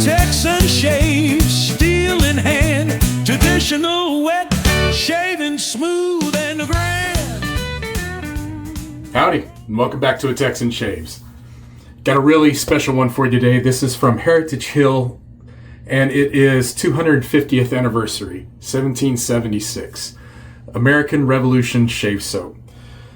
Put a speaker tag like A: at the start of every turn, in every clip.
A: Texan shaves, steel in hand, traditional wet, shaving smooth and grand.
B: Howdy, and welcome back to A Texan Shaves. Got a really special one for you today. This is from Heritage Hill, and it is 250th anniversary, 1776. American Revolution Shave Soap.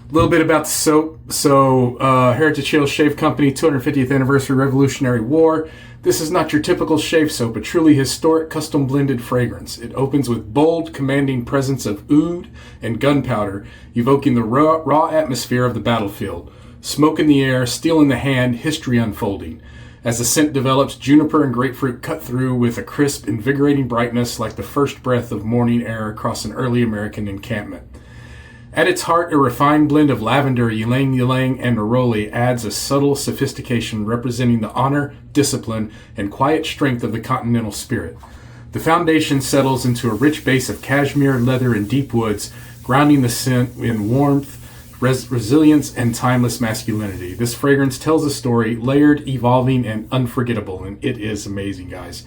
B: A little bit about the soap. So, Heritage Hill Shave Company, 250th anniversary Revolutionary War. This is not your typical shave soap, a truly historic custom blended fragrance. It opens with bold, commanding presence of oud and gunpowder, evoking the raw atmosphere of the battlefield. Smoke in the air, steel in the hand, history unfolding. As the scent develops, juniper and grapefruit cut through with a crisp, invigorating brightness like the first breath of morning air across an early American encampment. At its heart, a refined blend of lavender, ylang ylang, and neroli adds a subtle sophistication representing the honor, discipline, and quiet strength of the continental spirit. The foundation settles into a rich base of cashmere, leather, and deep woods, grounding the scent in warmth, resilience, and timeless masculinity. This fragrance tells a story, layered, evolving, and unforgettable, and it is amazing, guys.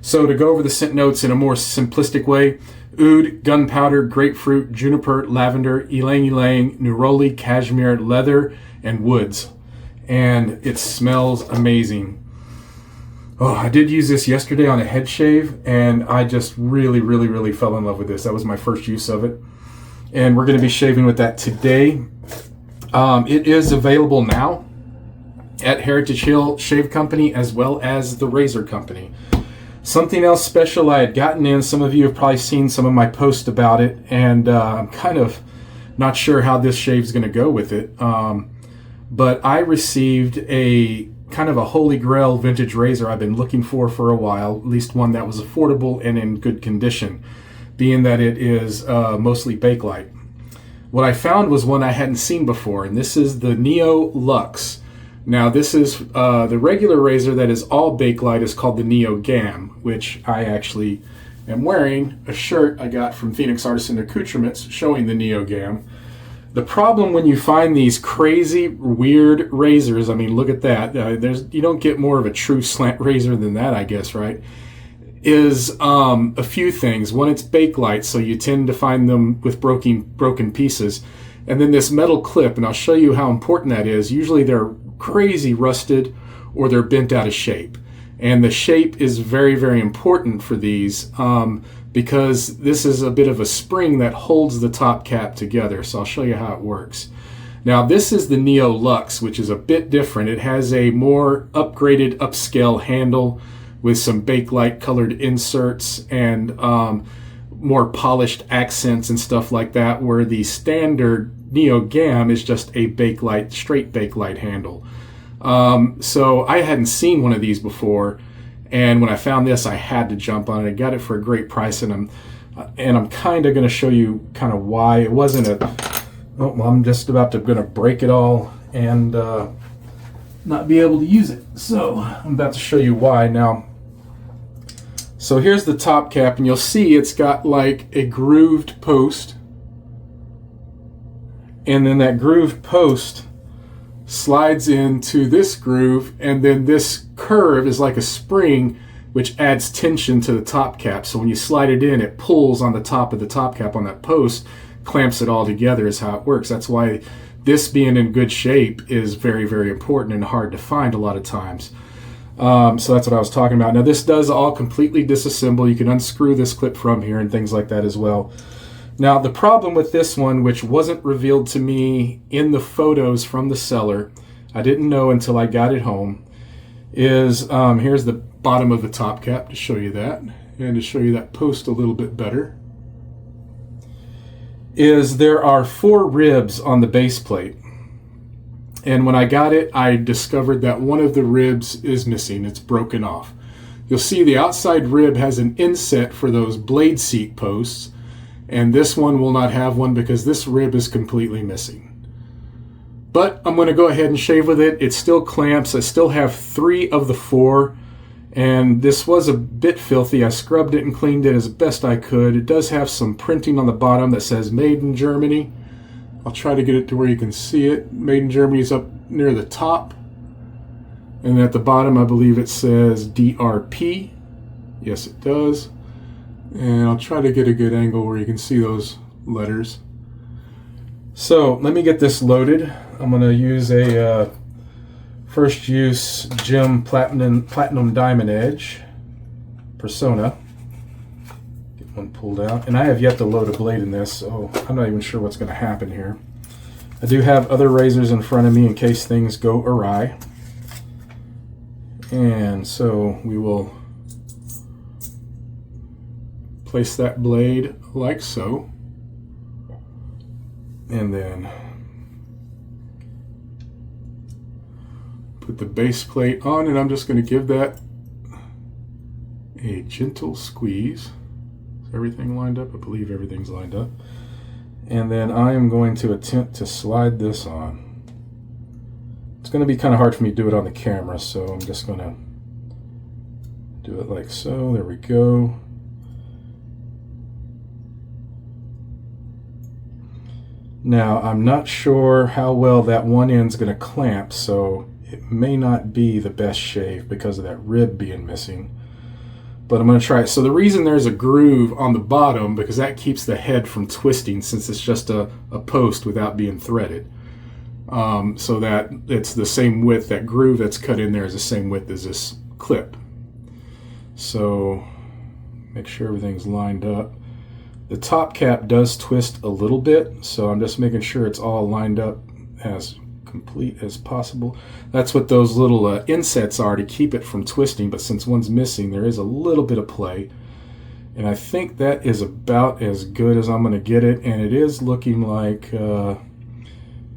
B: So to go over the scent notes in a more simplistic way, oud, gunpowder, grapefruit, juniper, lavender, ylang ylang, neroli, cashmere, leather, and woods. And it smells amazing. Oh, I did use this yesterday on a head shave, and I just really fell in love with this. That was my first use of it. And we're going to be shaving with that today. It is available now at Heritage Hill Shave Company as well as the Razor Company. Something else special I had gotten in, some of you have probably seen some of my posts about it, and I'm kind of not sure how this shave's going to go with it. But I received a kind of a holy grail vintage razor I've been looking for a while, at least one that was affordable and in good condition, being that it is mostly Bakelite. What I found was one I hadn't seen before, and this is the Neo Luxe. Now, this is the regular razor that is all Bakelite is called the Neo Gam, which I actually am wearing a shirt I got from Phoenix Artisan Accoutrements showing the Neo Gam. The problem when you find these crazy, weird razors, I mean, look at that. You don't get more of a true slant razor than that, I guess, right? Is a few things. One, it's Bakelite, so you tend to find them with broken pieces. And then this metal clip, and I'll show you how important that is. Usually they're crazy rusted or they're bent out of shape. And the shape is very important for these because this is a bit of a spring that holds the top cap together. So I'll show you how it works. Now this is the Neo Luxe, which is a bit different. It has a more upgraded, upscale handle with some Bakelite colored inserts and more polished accents and stuff like that, where the standard Neo Gam is just a Bakelite, straight Bakelite handle. So I hadn't seen one of these before, and when I found this, I had to jump on it. I got it for a great price, and I'm kind of going to show you kind of why. It wasn't I'm just about to break it all and not be able to use it. So I'm about to show you why now. So here's the top cap, and you'll see it's got like a grooved post, and then that grooved post slides into this groove, and then this curve is like a spring which adds tension to the top cap. So when you slide it in, it pulls on the top of the top cap on that post, clamps it all together is how it works. That's why this being in good shape is very important and hard to find a lot of times. So that's what I was talking about. Now this does all completely disassemble. You can unscrew this clip from here and things like that as well. Now the problem with this one, which wasn't revealed to me in the photos from the seller, I didn't know until I got it home, is here's the bottom of the top cap to show you that, and to show you that post a little bit better, is there are 4 ribs on the base plate. And when I got it, I discovered that one of the ribs is missing. It's broken off. You'll see the outside rib has an inset for those blade seat posts, and this one will not have one because this rib is completely missing. But I'm going to go ahead and shave with it. It still clamps. I still have 3 of the 4, and this was a bit filthy. I scrubbed it and cleaned it as best I could. It does have some printing on the bottom that says Made in Germany. I'll try to get it to where you can see it. Made in Germany is up near the top. And at the bottom, I believe it says DRP. Yes, it does. And I'll try to get a good angle where you can see those letters. So let me get this loaded. I'm going to use a first use Gem Platinum Diamond Edge Persona. Get one pulled out. And I have yet to load a blade in this, so I'm not even sure what's going to happen here. I do have other razors in front of me in case things go awry. And so we will place that blade like so. And then put the base plate on, and I'm just going to give that a gentle squeeze. Is everything lined up? I believe everything's lined up. And then I am going to attempt to slide this on. It's going to be kind of hard for me to do it on the camera, so I'm just going to do it like so. There we go. Now, I'm not sure how well that one end's going to clamp, so it may not be the best shave because of that rib being missing. But I'm going to try it. So the reason there's a groove on the bottom, because that keeps the head from twisting since it's just a post without being threaded. So that it's the same width, that groove that's cut in there is the same width as this clip. So make sure everything's lined up. The top cap does twist a little bit, so I'm just making sure it's all lined up as complete as possible. That's what those little insets are, to keep it from twisting, but since one's missing, there is a little bit of play. And I think that is about as good as I'm going to get it, and it is looking like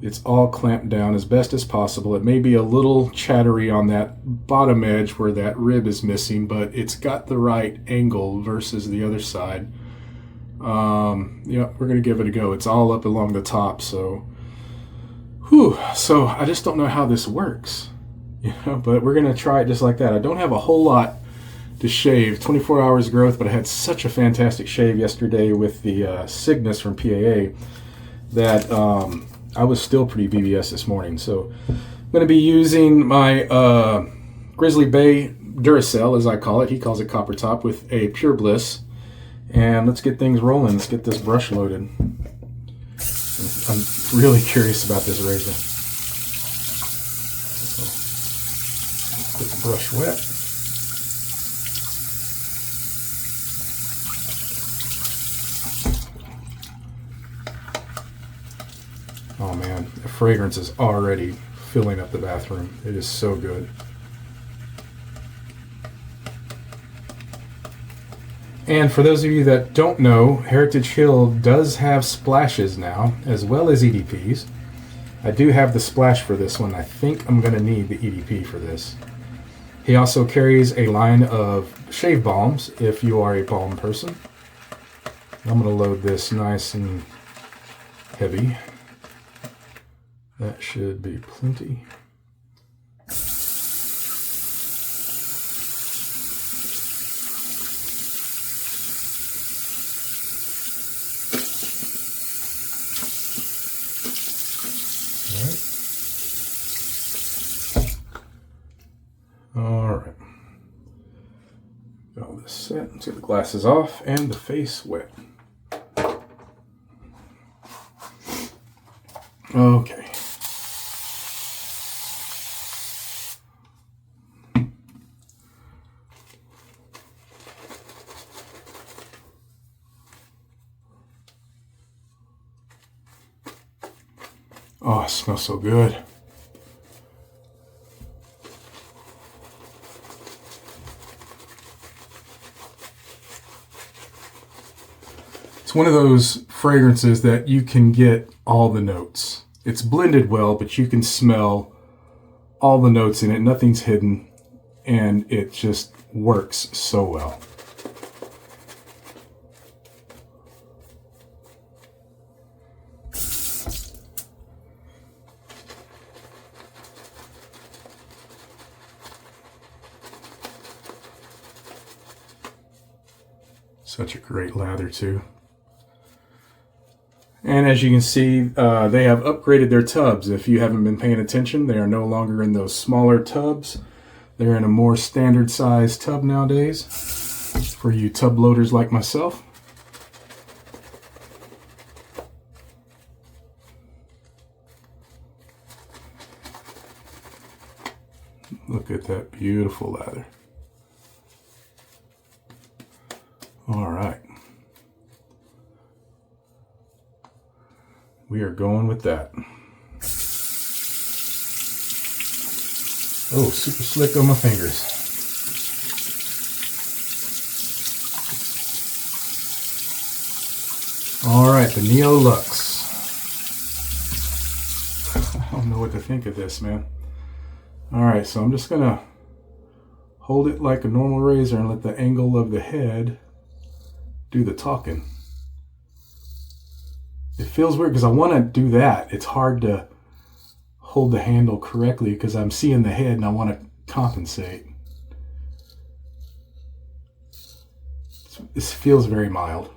B: it's all clamped down as best as possible. It may be a little chattery on that bottom edge where that rib is missing, but it's got the right angle versus the other side. Yeah, we're going to give it a go. It's all up along the top, so so I just don't know how this works, but we're going to try it just like that. I don't have a whole lot to shave, 24 hours growth, but I had such a fantastic shave yesterday with the Cygnus from PAA that I was still pretty VVS this morning. So I'm going to be using my Grizzly Bay Duracell, as I call it. He calls it Copper Top, with a Pure Bliss. And let's get things rolling. Let's get this brush loaded. I'm really curious about this razor. So, get the brush wet. Oh man, the fragrance is already filling up the bathroom. It is so good. And for those of you that don't know, Heritage Hill does have splashes now, as well as EDPs. I do have the splash for this one. I think I'm going to need the EDP for this. He also carries a line of shave balms if you are a balm person. I'm going to load this nice and heavy. That should be plenty. Alright. Got all this set. Let's get the glasses off and the face wet. Okay. Oh, it smells so good. It's one of those fragrances that you can get all the notes. It's blended well, but you can smell all the notes in it. Nothing's hidden, and it just works so well. Such a great lather too. And as you can see, they have upgraded their tubs. If you haven't been paying attention, they are no longer in those smaller tubs. They're in a more standard size tub nowadays for you tub loaders like myself. Look at that beautiful lather. All right. We are going with that. Oh, super slick on my fingers. All right, the Neo Lux. I don't know what to think of this, man. All right, so I'm just gonna hold it like a normal razor and let the angle of the head do the talking. It feels weird because I want to do that. It's hard to hold the handle correctly because I'm seeing the head and I want to compensate. This feels very mild.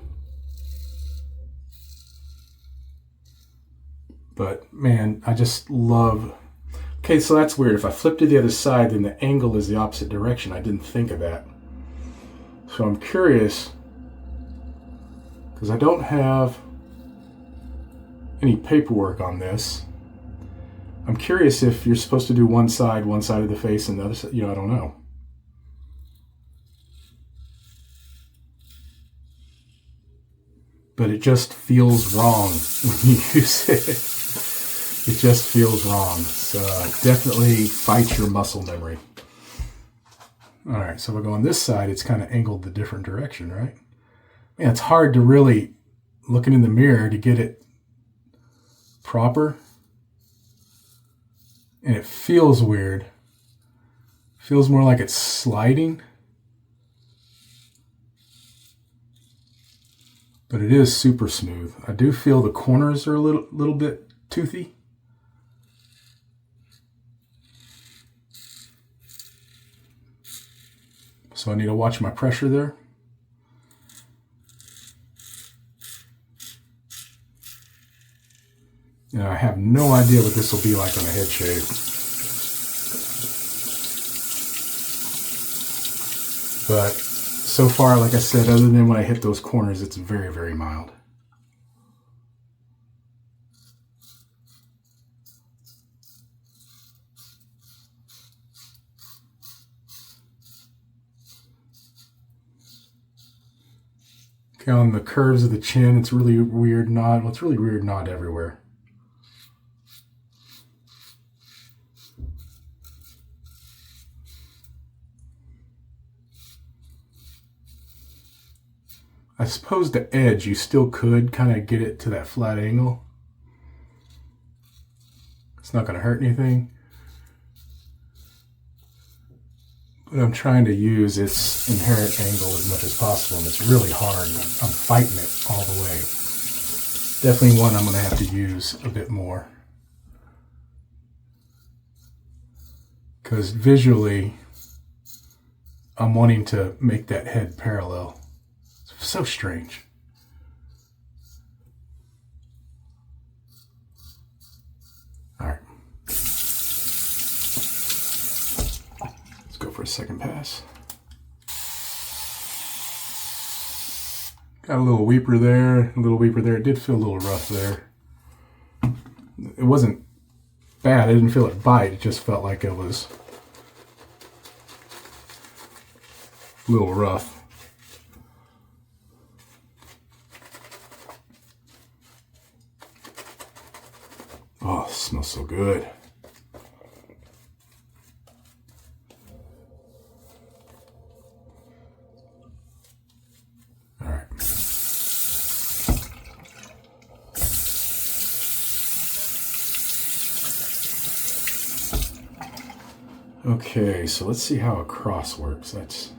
B: But man, I just love... Okay, so that's weird. If I flip to the other side, then the angle is the opposite direction. I didn't think of that. So I'm curious, because I don't have any paperwork on this. I'm curious if you're supposed to do one side of the face and the other side. You know, I don't know. But it just feels wrong when you use it. It just feels wrong. So definitely fight your muscle memory. All right, so we'll go on this side. It's kind of angled the different direction, right? Man, it's hard to really, looking in the mirror, to get it proper. And it feels weird. It feels more like it's sliding. But it is super smooth. I do feel the corners are a little bit toothy. So I need to watch my pressure there. And I have no idea what this will be like on a head shave. But so far, like I said, other than when I hit those corners, it's very, very mild. Okay, on the curves of the chin, it's really weird knot. Well, it's really weird knot everywhere. I suppose the edge, you still could kind of get it to that flat angle. It's not going to hurt anything. But I'm trying to use its inherent angle as much as possible, and it's really hard. I'm fighting it all the way. Definitely one I'm going to have to use a bit more. Because visually, I'm wanting to make that head parallel. It's so strange. All right. Let's go for a second pass. Got a little weeper there, a little weeper there. It did feel a little rough there. It wasn't bad. I didn't feel it bite. It just felt like it was a little rough. Oh, it smells so good. All right. Okay, so let's see how a cross works. Let's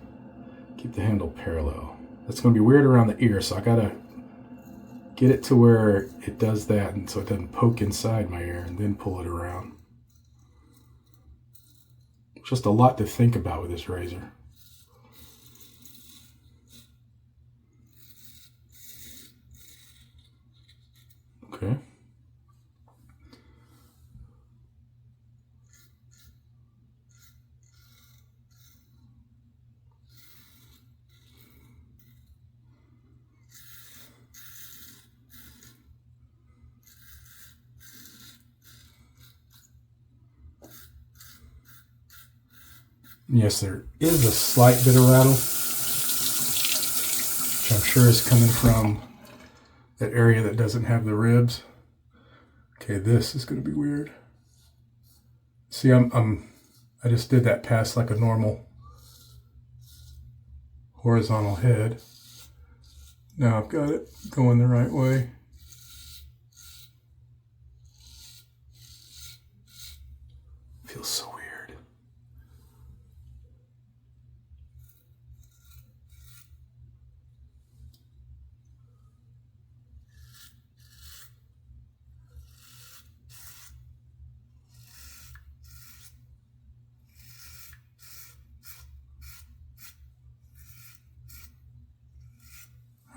B: keep the handle parallel. That's going to be weird around the ear, so I got to get it to where it does that and so it doesn't poke inside my ear, and then pull it around. Just a lot to think about with this razor. Okay. Yes, there is a slight bit of rattle, which I'm sure is coming from that area that doesn't have the ribs. Okay, this is going to be weird. See, I just did that pass like a normal horizontal head. Now I've got it going the right way. Feels so weird.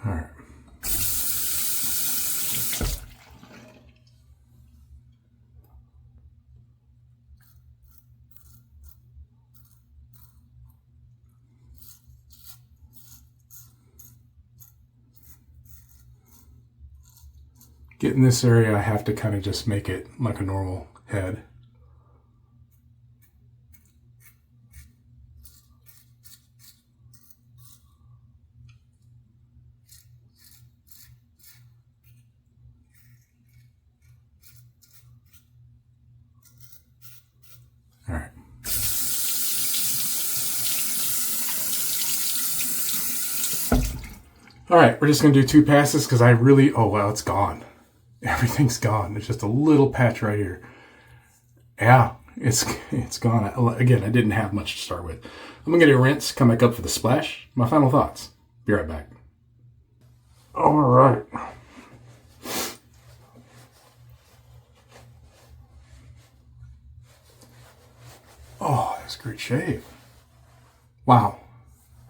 B: All right. Getting this area, I have to kind of just make it like a normal head. All right. All right, we're just going to do 2 passes because I really, oh wow, it's gone. Everything's gone. There's just a little patch right here. Yeah, it's gone. Again, I didn't have much to start with. I'm going to get a rinse, come back up for the splash. My final thoughts. Be right back. All right. Oh, that's a great shave. Wow.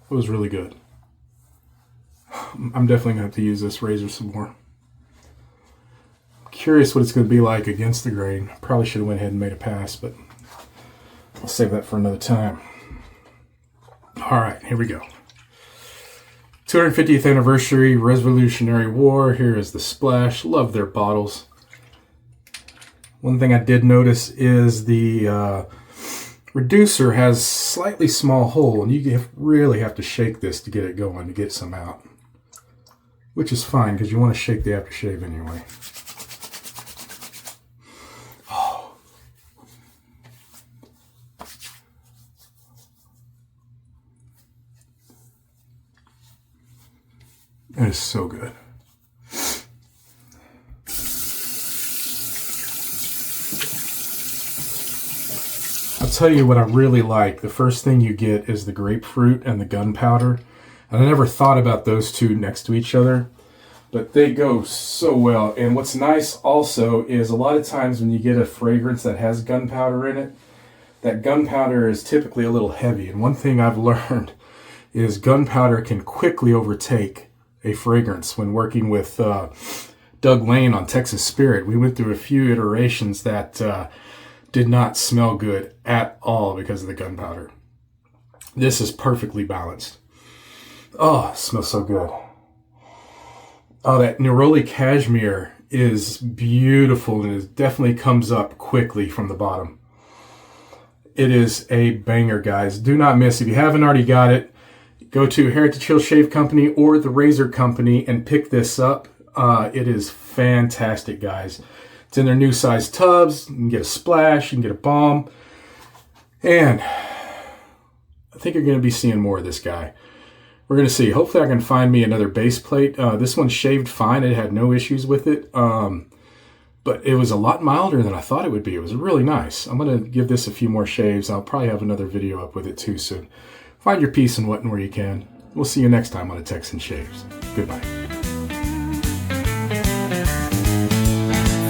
B: It was really good. I'm definitely going to have to use this razor some more. Curious what it's going to be like against the grain. Probably should have went ahead and made a pass, but I'll save that for another time. All right, here we go. 250th anniversary, Revolutionary War. Here is the splash. Love their bottles. One thing I did notice is the reducer has slightly small hole, and you really have to shake this to get it going, to get some out. Which is fine, because you want to shake the aftershave anyway. That is so good. I'll tell you what I really like. The first thing you get is the grapefruit and the gunpowder. And I never thought about those two next to each other, but they go so well. And what's nice also is a lot of times when you get a fragrance that has gunpowder in it, that gunpowder is typically a little heavy. And one thing I've learned is gunpowder can quickly overtake a fragrance. When working with Doug Lane on Texas Spirit, we went through a few iterations that did not smell good at all because of the gunpowder. This is perfectly balanced. Oh, it smells so good. Oh, that Neroli Cashmere is beautiful, and it definitely comes up quickly from the bottom. It is a banger, guys. Do not miss. If you haven't already got it, go to Heritage Hill Shave Company or the Razor Company and pick this up. It is fantastic, guys. It's in their new size tubs. You can get a splash, you can get a balm. And I think you're going to be seeing more of this guy. We're going to see. Hopefully I can find me another base plate. This one shaved fine. It had no issues with it. But it was a lot milder than I thought it would be. It was really nice. I'm going to give this a few more shaves. I'll probably have another video up with it too soon. Find your peace in what and where you can. We'll see you next time on the Texan Shaves. Goodbye.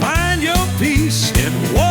A: Find your peace in what